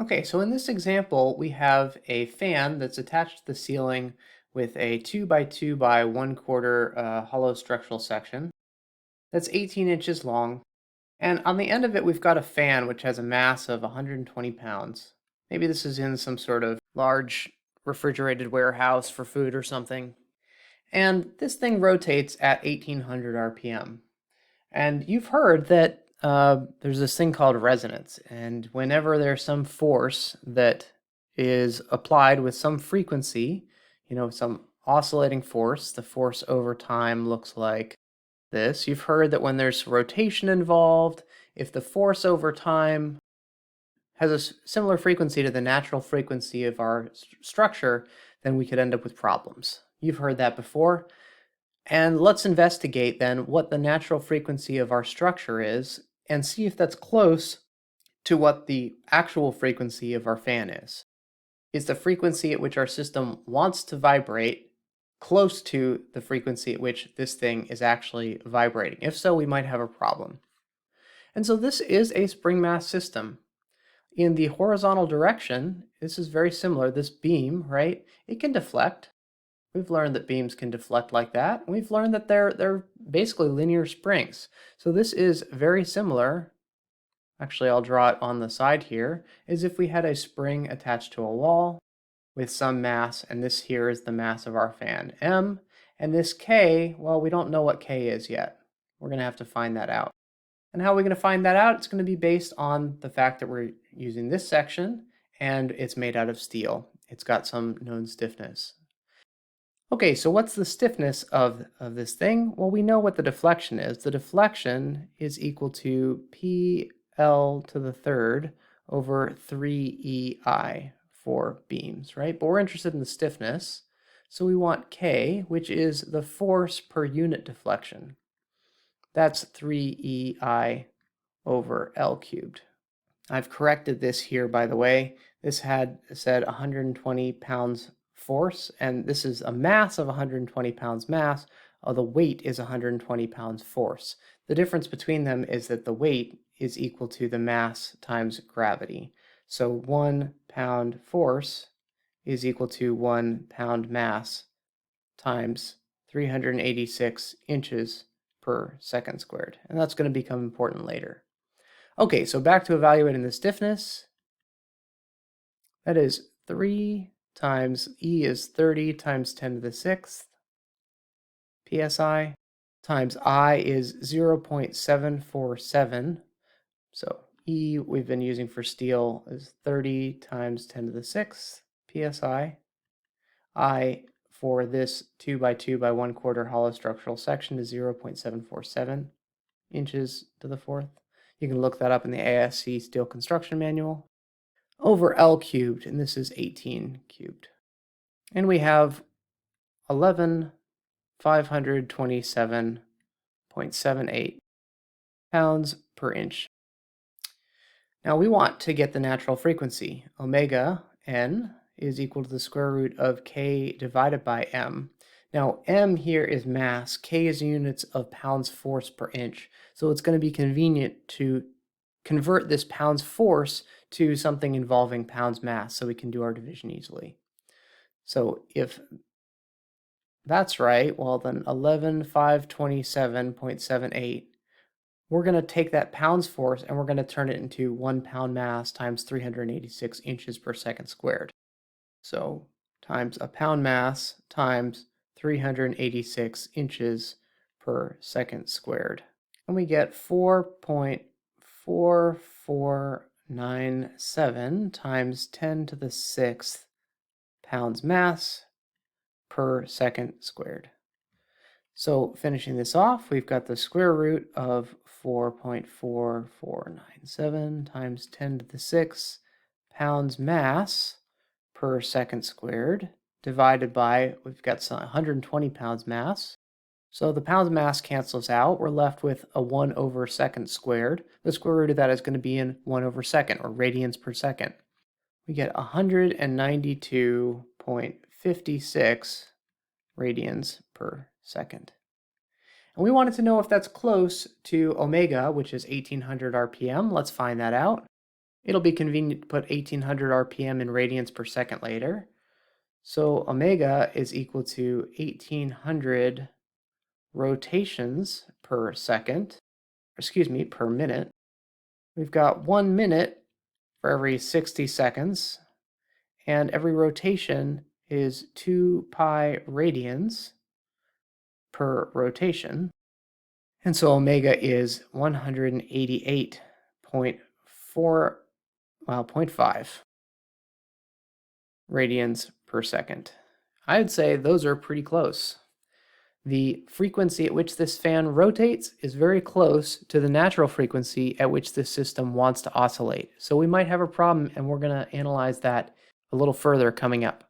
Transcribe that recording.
Okay, so in this example, we have a fan that's attached to the ceiling with a 2 by 2 by 1/4 hollow structural section that's 18 inches long. And on the end of it, we've got a fan which has a mass of 120 pounds. Maybe this is in some sort of large refrigerated warehouse for food or something. And this thing rotates at 1800 RPM. And you've heard that there's this thing called resonance. And whenever there's some force that is applied with some frequency, some oscillating force, the force over time looks like this. You've heard that when there's rotation involved, if the force over time has a similar frequency to the natural frequency of our structure, then we could end up with problems. You've heard that before. And let's investigate then what the natural frequency of our structure is and see if that's close to what the actual frequency of our fan is. Is the frequency at which our system wants to vibrate close to the frequency at which this thing is actually vibrating? If so, we might have a problem. And so this is a spring mass system. In the horizontal direction, this is very similar. This beam, right, it can deflect. We've learned that beams can deflect like that. We've learned that they're basically linear springs. So this is very similar. Actually, I'll draw it on the side here, as if we had a spring attached to a wall with some mass, and this here is the mass of our fan, M. And this K, well, we don't know what K is yet. We're going to have to find that out. And how are we going to find that out? It's going to be based on the fact that we're using this section, and it's made out of steel. It's got some known stiffness. Okay, so what's the stiffness of this thing? Well, we know what the deflection is. The deflection is equal to PL to the third over 3EI for beams, right? But we're interested in the stiffness. So we want K, which is the force per unit deflection. That's 3EI over L cubed. I've corrected this here, by the way. This had said 120 pounds force, and this is a mass of 120 pounds mass. The weight is 120 pounds force. The difference between them is that the weight is equal to the mass times gravity. So 1 pound force is equal to 1 pound mass times 386 inches per second squared. And that's going to become important later. Okay, so back to evaluating the stiffness. That is 3 times E is 30 times 10 to the 6th psi times I is 0.747. So E we've been using for steel is 30 times 10 to the 6th psi. I for this 2 by 2 by 1/4 hollow structural section is 0.747 inches to the 4th. You can look that up in the ASC Steel Construction Manual. Over L cubed, and this is 18 cubed. And we have 11,527.78 pounds per inch. Now we want to get the natural frequency. Omega n is equal to the square root of K divided by M. Now M here is mass, K is units of pounds force per inch. So it's going to be convenient to convert this pounds force to something involving pounds mass so we can do our division easily. So if that's right, well then 11,527.78, we're going to take that pounds force and we're going to turn it into 1 pound mass times 386 inches per second squared. So times a pound mass times 386 inches per second squared. And we get 4.4497 times 10 to the 6th pounds mass per second squared. So finishing this off, we've got the square root of 4.4497 times 10 to the 6th pounds mass per second squared divided by, we've got 120 pounds mass. So the pounds mass cancels out. We're left with a 1 over second squared. The square root of that is going to be in 1 over second, or radians per second. We get 192.56 radians per second. And we wanted to know if that's close to omega, which is 1800 RPM. Let's find that out. It'll be convenient to put 1800 RPM in radians per second later. So omega is equal to 1800 rotations per second, excuse me, per minute. We've got 1 minute for every 60 seconds, and every rotation is 2 pi radians per rotation. And so omega is 188.4, well, 0.5 radians per second. I'd say those are pretty close. The frequency at which this fan rotates is very close to the natural frequency at which this system wants to oscillate. So we might have a problem, and we're going to analyze that a little further coming up.